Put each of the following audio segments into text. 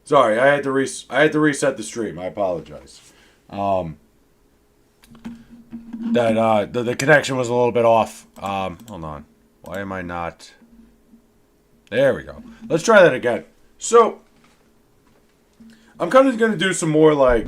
Sorry, I had to reset the stream. I apologize. Um, the connection was a little bit off. Hold on. Why am I not? There we go. Let's try that again. So, I'm kind of gonna do some more like.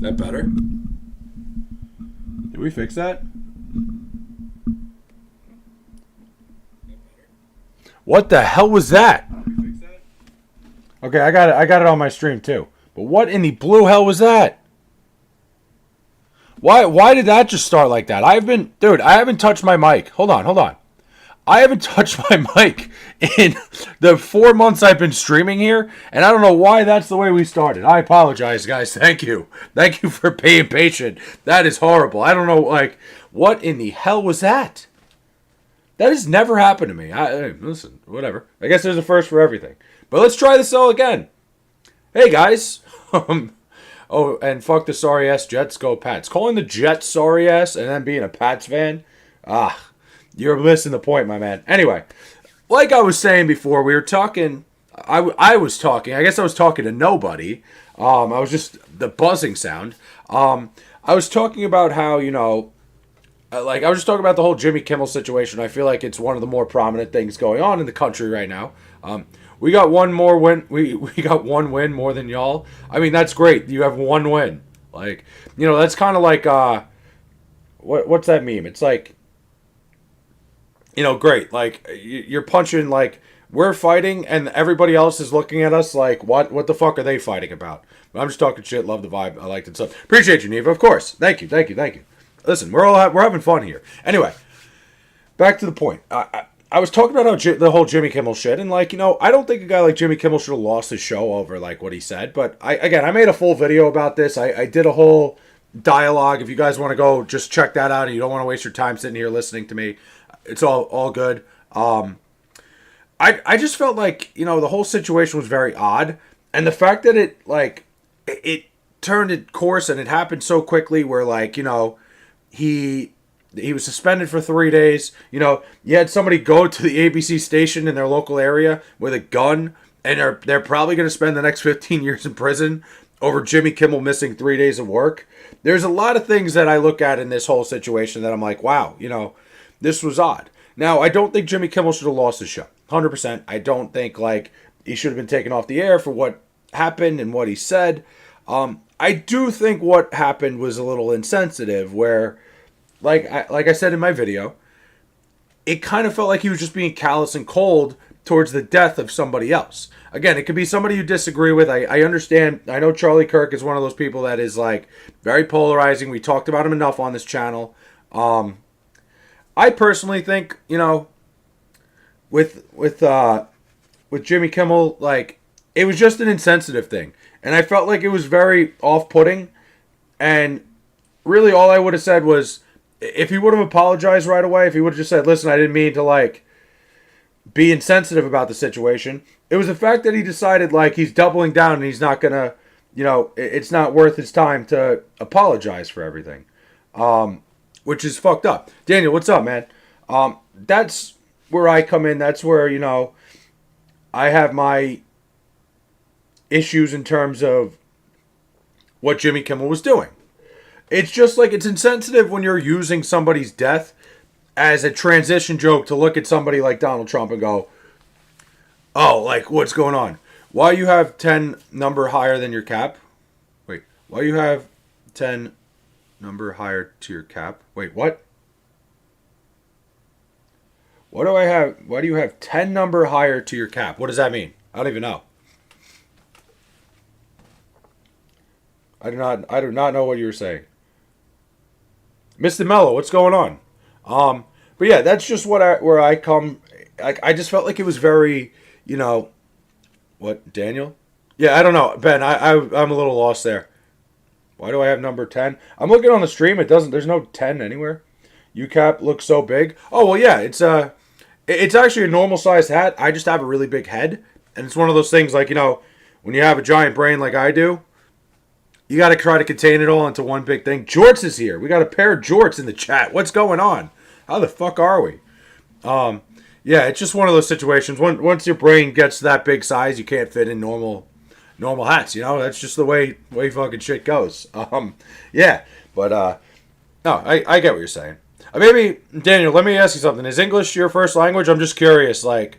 That better? Did we fix that? What the hell was that? Okay, I got it. I got it on my stream too. But what in the blue hell was that? Why did that just start like that? I haven't touched my mic. Hold on. I haven't touched my mic in the 4 months I've been streaming here, and I don't know why that's the way we started. I apologize, guys. Thank you for being patient. That is horrible. I don't know, like, what in the hell was that? That has never happened to me. Listen, whatever. I guess there's a first for everything. But let's try this all again. Hey, guys. Oh, and fuck the sorry ass Jets, go Pats. Calling the Jets sorry ass and then being a Pats fan? You're missing the point, my man. Anyway, like I was saying before, we were talking. I was talking. I guess I was talking to nobody. I was just the buzzing sound. I was talking about how, like I was just talking about the whole Jimmy Kimmel situation. I feel like it's one of the more prominent things going on in the country right now. We got one more win. We got one win more than y'all. I mean, that's great. You have one win. Like, that's kind of like what's that meme? It's like, great. Like you're punching like we're fighting and everybody else is looking at us like what the fuck are they fighting about? But I'm just talking shit. Love the vibe. I liked it. So appreciate you, Neva. Of course. Thank you. Thank you. Thank you. Listen, we're having fun here. Anyway, back to the point. I was talking about the whole Jimmy Kimmel shit, and like I don't think a guy like Jimmy Kimmel should have lost his show over like what he said. But I made a full video about this. I did a whole dialogue. If you guys want to go, just check that out, and you don't want to waste your time sitting here listening to me, it's all good. I just felt like the whole situation was very odd, and the fact that it turned its course and it happened so quickly, where like he was suspended for 3 days. You had somebody go to the ABC station in their local area with a gun, and they're probably going to spend the next 15 years in prison over Jimmy Kimmel missing 3 days of work. There's a lot of things that I look at in this whole situation that I'm like, wow, this was odd. Now, I don't think Jimmy Kimmel should have lost his show. 100%. I don't think like he should have been taken off the air for what happened and what he said. I do think what happened was a little insensitive, where like I said in my video, it kind of felt like he was just being callous and cold towards the death of somebody else. Again, it could be somebody you disagree with. I understand. I know Charlie Kirk is one of those people that is like very polarizing. We talked about him enough on this channel. I personally think, with Jimmy Kimmel, like it was just an insensitive thing, and I felt like it was very off-putting. And really, all I would have said was, if he would have apologized right away, if he would have just said, listen, I didn't mean to like be insensitive about the situation. It was the fact that he decided like he's doubling down and he's not gonna, it's not worth his time to apologize for everything, which is fucked up. Daniel, what's up, man? That's where I come in. That's where I have my issues in terms of what Jimmy Kimmel was doing. It's just like it's insensitive when you're using somebody's death as a transition joke to look at somebody like Donald Trump and go, oh, like, what's going on? Why you have 10 number higher than your cap? Wait, why you have 10 number higher to your cap? Wait, what? What do I have? Why do you have 10 number higher to your cap? What does that mean? I don't even know. I do not know what you were saying. Mr. Mello, what's going on? But yeah, that's just where I come. I just felt like it was very, what, Daniel? Yeah, I don't know, Ben. I'm a little lost there. Why do I have number 10? I'm looking on the stream. There's no 10 anywhere. UCAP looks so big. Oh well, yeah. It's actually a normal sized hat. I just have a really big head, and it's one of those things like when you have a giant brain like I do. You got to try to contain it all into one big thing. Jorts is here. We got a pair of Jorts in the chat. What's going on? How the fuck are we? Yeah, it's just one of those situations. Once your brain gets that big size, you can't fit in normal hats. That's just the way fucking shit goes. Yeah, but no, I get what you're saying. Maybe Daniel, let me ask you something. Is English your first language? I'm just curious. Like,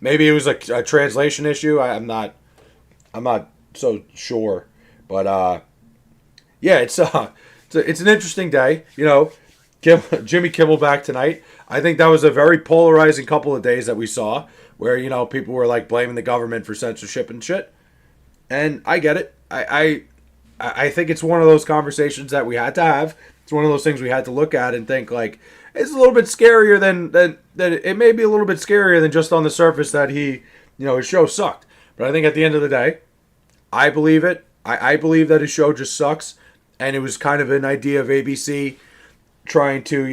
maybe it was a translation issue. I'm not so sure. But yeah, it's an interesting day. Jimmy Kimmel back tonight. I think that was a very polarizing couple of days that we saw, where people were like blaming the government for censorship and shit. And I get it. I think it's one of those conversations that we had to have. It's one of those things we had to look at and think like it's a little bit scarier than it may be a little bit scarier than just on the surface that his show sucked. But I think at the end of the day, I believe it. I believe that his show just sucks, and it was kind of an idea of ABC trying to,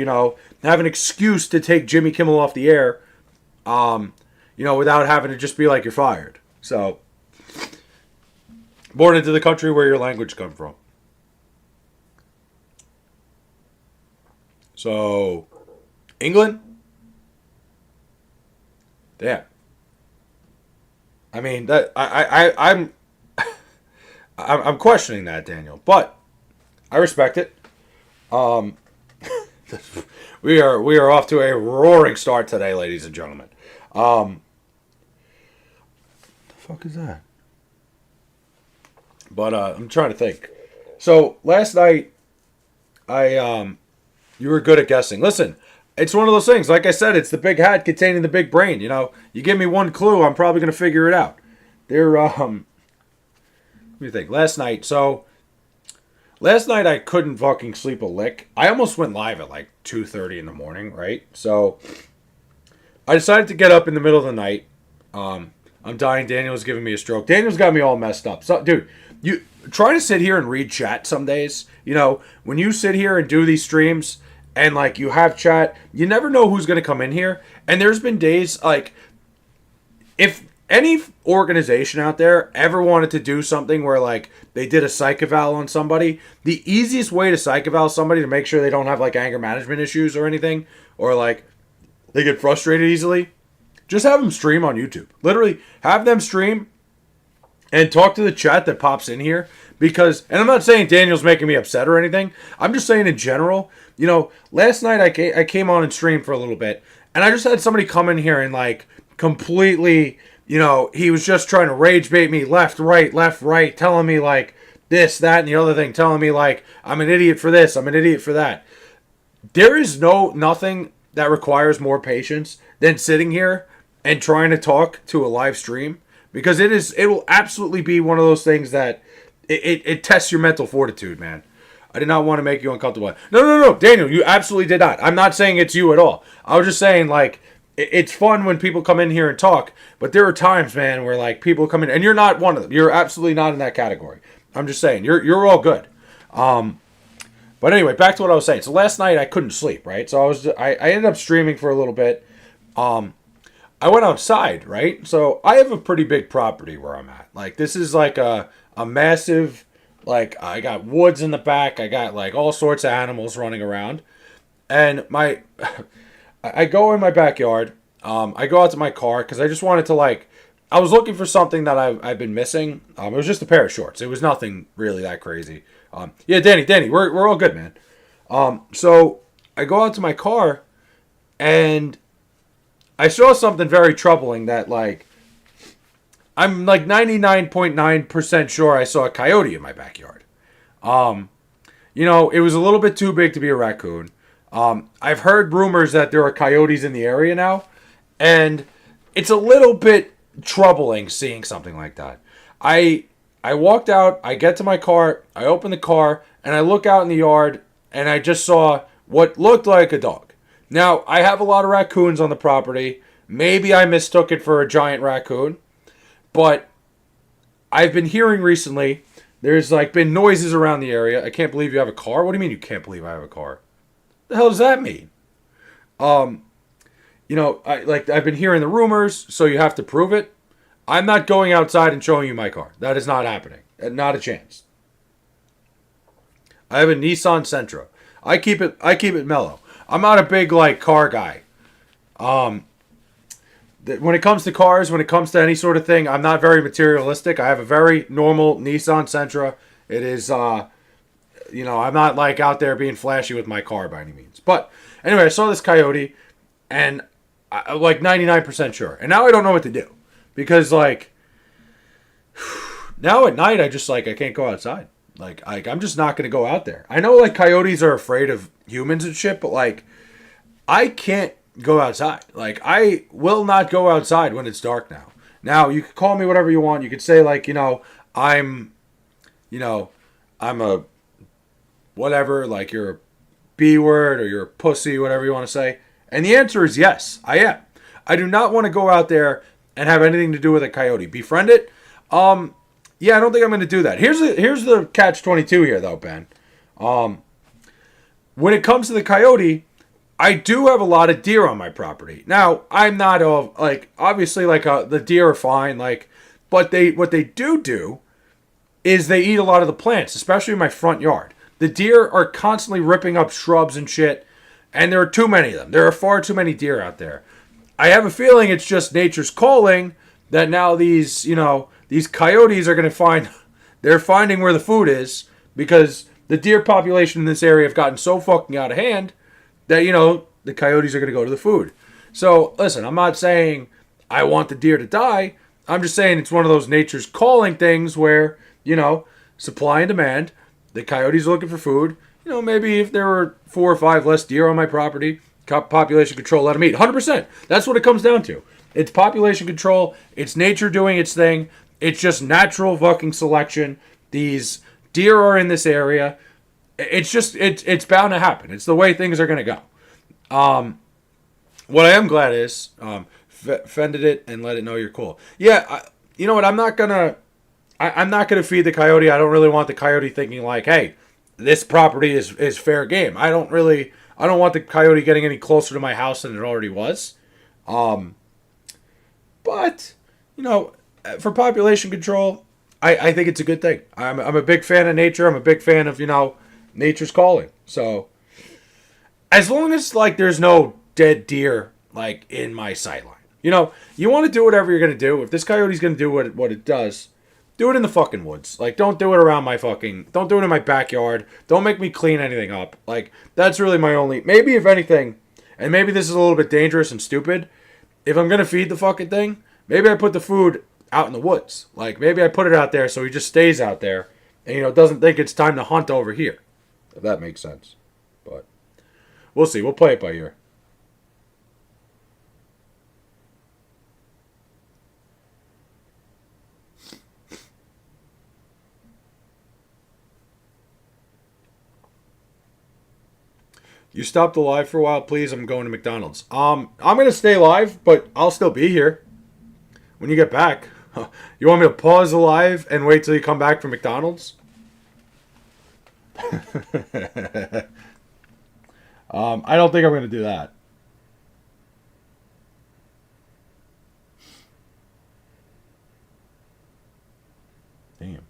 have an excuse to take Jimmy Kimmel off the air, without having to just be like, you're fired. So, born into the country where your language come from. So, England? Damn. I mean, that I'm questioning that, Daniel, but I respect it. We are off to a roaring start today, ladies and gentlemen. The fuck is that? But I'm trying to think. So last night, you were good at guessing. Listen, it's one of those things. Like I said, it's the big hat containing the big brain. You give me one clue, I'm probably gonna figure it out. There, let me think. Last night I couldn't fucking sleep a lick. I almost went live at like 2:30 in the morning, right? So I decided to get up in the middle of the night. I'm dying. Daniel's giving me a stroke. Daniel's got me all messed up. So, dude, you try to sit here and read chat some days. When you sit here and do these streams and like you have chat, you never know who's gonna come in here. And there's been days like if any organization out there ever wanted to do something where like they did a psych eval on somebody, the easiest way to psych eval somebody to make sure they don't have like anger management issues or anything, or like they get frustrated easily, just have them stream on YouTube. Literally have them stream and talk to the chat that pops in here. Because, and I'm not saying Daniel's making me upset or anything, I'm just saying in general, last night I came on and streamed for a little bit, and I just had somebody come in here and like completely, he was just trying to rage bait me left, right, telling me like this, that, and the other thing, telling me like I'm an idiot for this, I'm an idiot for that. There is nothing that requires more patience than sitting here and trying to talk to a live stream, because it will absolutely be one of those things that it tests your mental fortitude, man. I did not want to make you uncomfortable. No, Daniel, you absolutely did not. I'm not saying it's you at all. I was just saying, like, it's fun when people come in here and talk, but there are times, man, where, like, people come in, and you're not one of them. You're absolutely not in that category. I'm just saying, you're all good. But anyway, back to what I was saying. So last night I couldn't sleep, right? So I ended up streaming for a little bit. I went outside, right? So I have a pretty big property where I'm at. Like, this is like a massive, like, I got woods in the back. I got like all sorts of animals running around. And I go in my backyard. I go out to my car because I just wanted to like, I was looking for something that I've been missing. It was just a pair of shorts. It was nothing really that crazy. Yeah, Danny, we're all good, man. So I go out to my car and I saw something very troubling that like, I'm like 99.9% sure I saw a coyote in my backyard. It was a little bit too big to be a raccoon. I've heard rumors that there are coyotes in the area now, and it's a little bit troubling seeing something like that. I walked out, I get to my car, I open the car, and I look out in the yard, and I just saw what looked like a dog. Now, I have a lot of raccoons on the property. Maybe I mistook it for a giant raccoon. But I've been hearing recently, there's like been noises around the area. I can't believe you have a car. What do you mean you can't believe I have a car? The hell does that mean? I've been hearing the rumors, so you have to prove it. I'm not going outside and showing you my car. That is not happening. Not a chance. I have a Nissan Sentra. I keep it mellow. I'm not a big like car guy. When it comes to cars, when it comes to any sort of thing, I'm not very materialistic. I have a very normal Nissan Sentra. It is, I'm not like out there being flashy with my car by any means. But anyway, I saw this coyote, and I'm like 99% sure. And now I don't know what to do. Because, like, now at night, I can't go outside. Like I'm just not going to go out there. I know, like, coyotes are afraid of humans and shit, but, like, I can't go outside. Like, I will not go outside when it's dark now. Now, you can call me whatever you want. You could say, like, I'm a whatever, like, you're a B word or you're a pussy, whatever you want to say. And the answer is yes, I am. I do not want to go out there and have anything to do with a coyote. Befriend it? Yeah, I don't think I'm going to do that. Here's the catch-22 here, though, Ben. When it comes to the coyote, I do have a lot of deer on my property. Now, I'm not obviously, like, the deer are fine, like, but what they do is they eat a lot of the plants, especially in my front yard. The deer are constantly ripping up shrubs and shit, and there are too many of them. There are far too many deer out there. I have a feeling it's just nature's calling that now these coyotes are going to they're finding where the food is, because the deer population in this area have gotten so fucking out of hand that, the coyotes are going to go to the food. So, listen, I'm not saying I want the deer to die. I'm just saying it's one of those nature's calling things where, supply and demand. The coyotes are looking for food. You know, maybe if there were 4 or 5 less deer on my property, population control, let them eat. 100%. That's what it comes down to. It's population control. It's nature doing its thing. It's just natural fucking selection. These deer are in this area. It's bound to happen. It's the way things are going to go. What I am glad is fended it and let it know you're cool. Yeah, you know what? I'm not gonna feed the coyote. I don't really want the coyote thinking like, hey, this property is fair game. I don't want the coyote getting any closer to my house than it already was. But you know, for population control, I think it's a good thing. I'm a big fan of nature. I'm a big fan of, you know, nature's calling. So as long as like there's no dead deer like in my sightline, you know, you want to do whatever you're gonna do. If this coyote's gonna do what it does, do it in the fucking woods. Like, don't do it around my fucking. Don't do it in my backyard. Don't make me clean anything up. Like, that's really my only. Maybe if anything, and maybe this is a little bit dangerous and stupid. If I'm gonna feed the fucking thing, maybe I put the food out in the woods. Like, maybe I put it out there so he just stays out there and, you know, doesn't think it's time to hunt over here. If that makes sense. But we'll see. We'll play it by ear. You stopped the live for a while, please. I'm going to McDonald's. I'm gonna stay live, but I'll still be here when you get back. You want me to pause the live and wait till you come back from McDonald's? I don't think I'm gonna do that. Damn.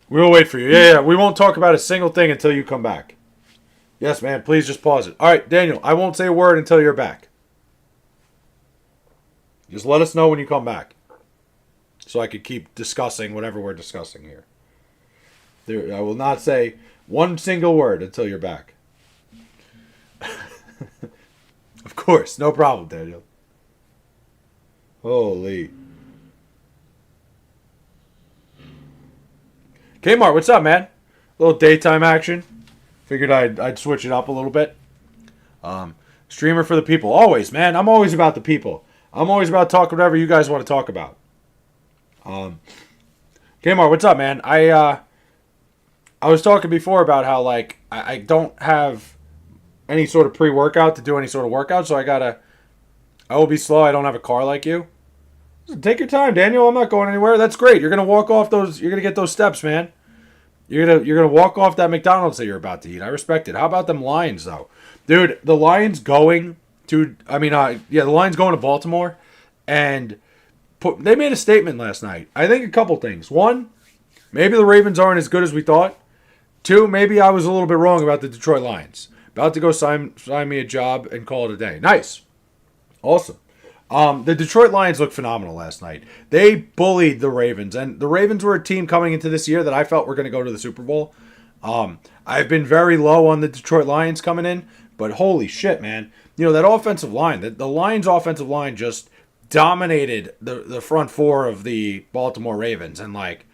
We'll wait for you. Yeah. We won't talk about a single thing until you come back. Yes, man. Please just pause it. All right, Daniel. I won't say a word until you're back. Just let us know when you come back, so I could keep discussing whatever we're discussing here. I will not say one single word until you're back. Of course, no problem, Daniel. Holy. Kmart, what's up, man? A little daytime action. Figured I'd switch it up a little bit. Streamer for the people. Always, man. I'm always about the people. I'm always about talking whatever you guys want to talk about. Kmart, what's up, man? I was talking before about how, like, I don't have any sort of pre-workout to do any sort of workout, so I will be slow. I don't have a car like you. Take your time, Daniel. I'm not going anywhere. That's great. You're gonna walk off those. You're gonna get those steps, man. You're gonna walk off that McDonald's that you're about to eat. I respect it. How about them Lions though, dude? The Lions going to. The Lions going to Baltimore, and they made a statement last night. I think a couple things. One, maybe the Ravens aren't as good as we thought. Two, maybe I was a little bit wrong about the Detroit Lions. About to go sign me a job and call it a day. Nice, awesome. The Detroit Lions looked phenomenal last night. They bullied the Ravens, and the Ravens were a team coming into this year that I felt were going to go to the Super Bowl. I've been very low on the Detroit Lions coming in, but holy shit, man. You know, that offensive line, the Lions' offensive line just dominated the front four of the Baltimore Ravens. And, like,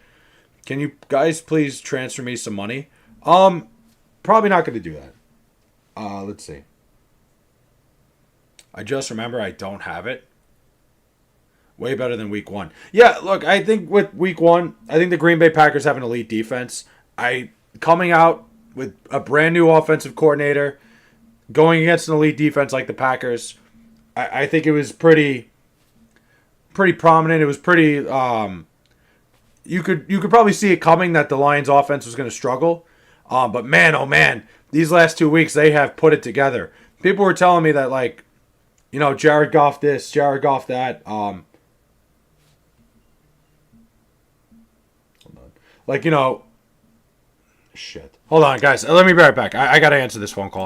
can you guys please transfer me some money? Probably not going to do that. Let's see. I just remember I don't have it. Way better than week one. Yeah, look, I think with week one, I think the Green Bay Packers have an elite defense. Coming out with a brand new offensive coordinator, going against an elite defense like the Packers, I think it was pretty prominent. It was pretty. You could probably see it coming that the Lions' offense was going to struggle. But man, oh man, these last 2 weeks they have put it together. People were telling me that, like, you know, Jared Goff this, Jared Goff that. Hold on. Like, you know, shit. Hold on, guys. Let me be right back. I got to answer this phone call.